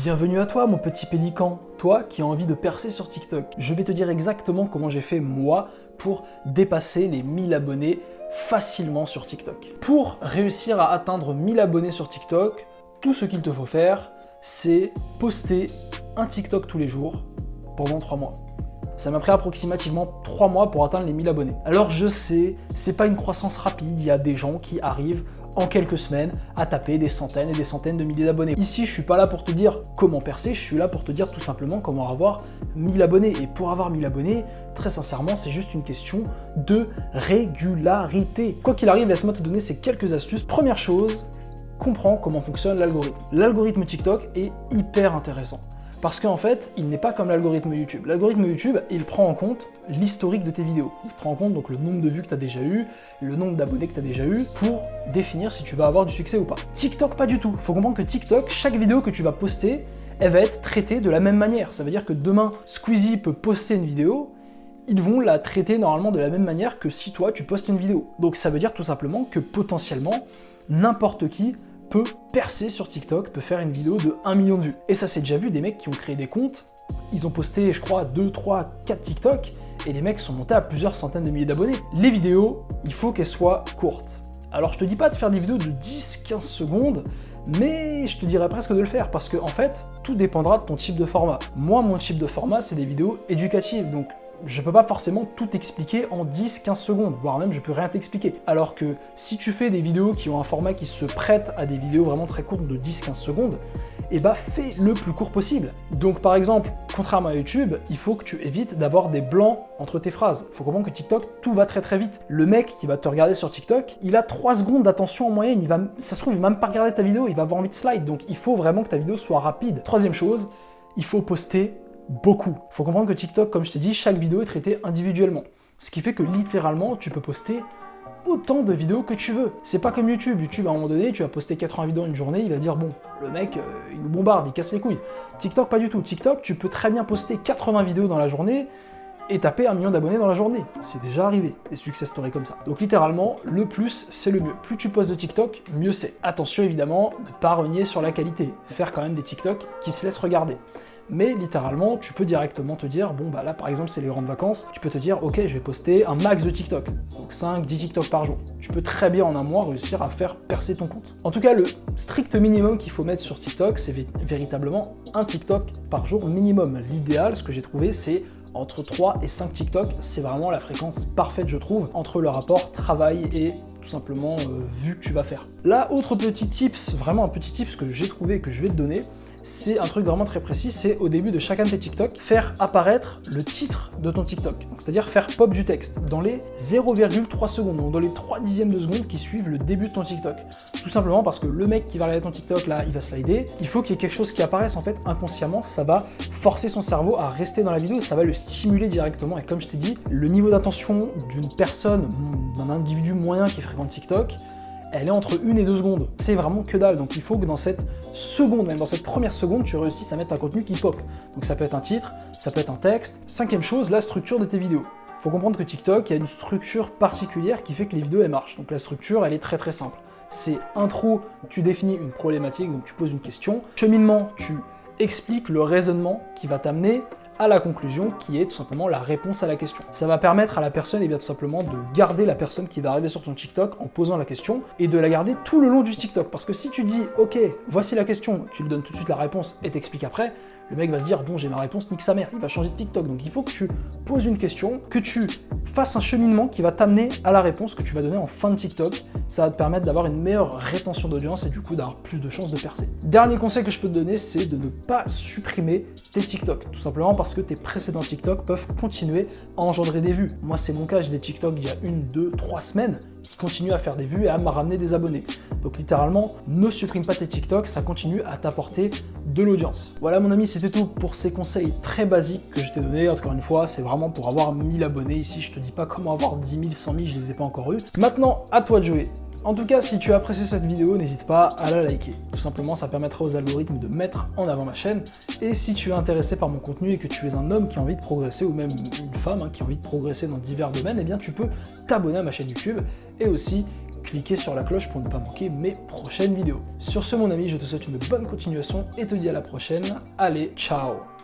Bienvenue à toi mon petit pélican, toi qui as envie de percer sur TikTok. Je vais te dire exactement comment j'ai fait moi pour dépasser les 1000 abonnés facilement sur TikTok. Pour réussir à atteindre 1000 abonnés sur TikTok, tout ce qu'il te faut faire, c'est poster un TikTok tous les jours pendant 3 mois. Ça m'a pris approximativement 3 mois pour atteindre les 1000 abonnés. Alors je sais, c'est pas une croissance rapide, il y a des gens qui arrivent en quelques semaines à taper des centaines et des centaines de milliers d'abonnés. Ici, je suis pas là pour te dire comment percer, je suis là pour te dire tout simplement comment avoir 1000 abonnés. Et pour avoir 1000 abonnés, très sincèrement, c'est juste une question de régularité. Quoi qu'il arrive, laisse-moi te donner ces quelques astuces. Première chose, comprends comment fonctionne l'algorithme. L'algorithme TikTok est hyper intéressant. Parce qu'en fait, il n'est pas comme l'algorithme YouTube. L'algorithme YouTube, il prend en compte l'historique de tes vidéos. Il prend en compte donc le nombre de vues que tu as déjà eu, le nombre d'abonnés que tu as déjà eu, pour définir si tu vas avoir du succès ou pas. TikTok, pas du tout. Il faut comprendre que TikTok, chaque vidéo que tu vas poster, elle va être traitée de la même manière. Ça veut dire que demain, Squeezie peut poster une vidéo, ils vont la traiter normalement de la même manière que si toi, tu postes une vidéo. Donc ça veut dire tout simplement que potentiellement, n'importe qui peut percer sur TikTok, peut faire une vidéo de 1 million de vues. Et ça c'est déjà vu, des mecs qui ont créé des comptes, ils ont posté je crois 2, 3, 4 TikTok, et les mecs sont montés à plusieurs centaines de milliers d'abonnés. Les vidéos, il faut qu'elles soient courtes. Alors je te dis pas de faire des vidéos de 10-15 secondes, mais je te dirais presque de le faire, parce que en fait, tout dépendra de ton type de format. Moi, mon type de format, c'est des vidéos éducatives, donc je peux pas forcément tout expliquer en 10-15 secondes, voire même je peux rien t'expliquer. Alors que si tu fais des vidéos qui ont un format qui se prête à des vidéos vraiment très courtes de 10-15 secondes, et bah fais le plus court possible. Donc par exemple, contrairement à YouTube, il faut que tu évites d'avoir des blancs entre tes phrases. Faut comprendre que TikTok, tout va très très vite. Le mec qui va te regarder sur TikTok, il a 3 secondes d'attention en moyenne, ça se trouve, il va même pas regarder ta vidéo, il va avoir envie de slide. Donc il faut vraiment que ta vidéo soit rapide. Troisième chose, il faut poster beaucoup. Il faut comprendre que TikTok, comme je t'ai dit, chaque vidéo est traitée individuellement. Ce qui fait que littéralement, tu peux poster autant de vidéos que tu veux. C'est pas comme YouTube. YouTube, à un moment donné, tu vas poster 80 vidéos en une journée, il va dire bon, le mec, il nous bombarde, il casse les couilles. TikTok, pas du tout. TikTok, tu peux très bien poster 80 vidéos dans la journée et taper 1 million d'abonnés dans la journée. C'est déjà arrivé, des success stories comme ça. Donc littéralement, le plus, c'est le mieux. Plus tu postes de TikTok, mieux c'est. Attention évidemment, ne pas renier sur la qualité. Faire quand même des TikTok qui se laissent regarder. Mais littéralement, tu peux directement te dire, bon bah là par exemple c'est les grandes vacances, tu peux te dire, ok je vais poster un max de TikTok, donc 5-10 TikTok par jour. Tu peux très bien en un mois réussir à faire percer ton compte. En tout cas, le strict minimum qu'il faut mettre sur TikTok, c'est véritablement un TikTok par jour minimum. L'idéal, ce que j'ai trouvé, c'est entre 3 et 5 TikTok, c'est vraiment la fréquence parfaite je trouve, entre le rapport travail et tout simplement vue que tu vas faire. Là, autre petit tips, vraiment un petit tips que j'ai trouvé et que je vais te donner, c'est un truc vraiment très précis, c'est au début de chacun de tes TikTok, faire apparaître le titre de ton TikTok. Donc c'est-à-dire faire pop du texte dans les 0,3 secondes, donc dans les 3 dixièmes de seconde qui suivent le début de ton TikTok. Tout simplement parce que le mec qui va regarder ton TikTok, là, il va slider, il faut qu'il y ait quelque chose qui apparaisse en fait inconsciemment, ça va forcer son cerveau à rester dans la vidéo, ça va le stimuler directement. Et comme je t'ai dit, le niveau d'attention d'une personne, d'un individu moyen qui fréquente TikTok, elle est entre 1 et 2 secondes. C'est vraiment que dalle, donc il faut que dans cette seconde, même dans cette première seconde, tu réussisses à mettre un contenu qui pop. Donc ça peut être un titre, ça peut être un texte. Cinquième chose, la structure de tes vidéos. Il faut comprendre que TikTok, il y a une structure particulière qui fait que les vidéos, elles marchent. Donc la structure, elle est très très simple. C'est intro, tu définis une problématique, donc tu poses une question. Cheminement, tu expliques le raisonnement qui va t'amener à la conclusion qui est tout simplement la réponse à la question. Ça va permettre à la personne et bien tout simplement de garder la personne qui va arriver sur ton TikTok en posant la question et de la garder tout le long du TikTok. Parce que si tu dis ok, voici la question, tu lui donnes tout de suite la réponse et t'expliques après, le mec va se dire bon j'ai ma réponse, nique sa mère, il va changer de TikTok. Donc il faut que tu poses une question, que tu fasses un cheminement qui va t'amener à la réponse que tu vas donner en fin de TikTok. Ça va te permettre d'avoir une meilleure rétention d'audience et du coup d'avoir plus de chances de percer. Dernier conseil que je peux te donner, c'est de ne pas supprimer tes TikTok. Tout simplement parce que tes précédents TikTok peuvent continuer à engendrer des vues. Moi c'est mon cas, j'ai des TikTok il y a 1, 2, 3 semaines qui continuent à faire des vues et à me ramener des abonnés. Donc littéralement, ne supprime pas tes TikTok, ça continue à t'apporter de l'audience. Voilà mon ami, c'était tout pour ces conseils très basiques que je t'ai donnés. Encore une fois, c'est vraiment pour avoir 1000 abonnés ici. Je te dis pas comment avoir 10 000, 100 000, je les ai pas encore eu. Maintenant, à toi de jouer. En tout cas, si tu as apprécié cette vidéo, n'hésite pas à la liker. Tout simplement, ça permettra aux algorithmes de mettre en avant ma chaîne. Et si tu es intéressé par mon contenu et que tu es un homme qui a envie de progresser, ou même une femme qui a envie de progresser dans divers domaines, eh bien tu peux t'abonner à ma chaîne YouTube et aussi cliquez sur la cloche pour ne pas manquer mes prochaines vidéos. Sur ce mon ami, je te souhaite une bonne continuation et te dis à la prochaine. Allez, ciao!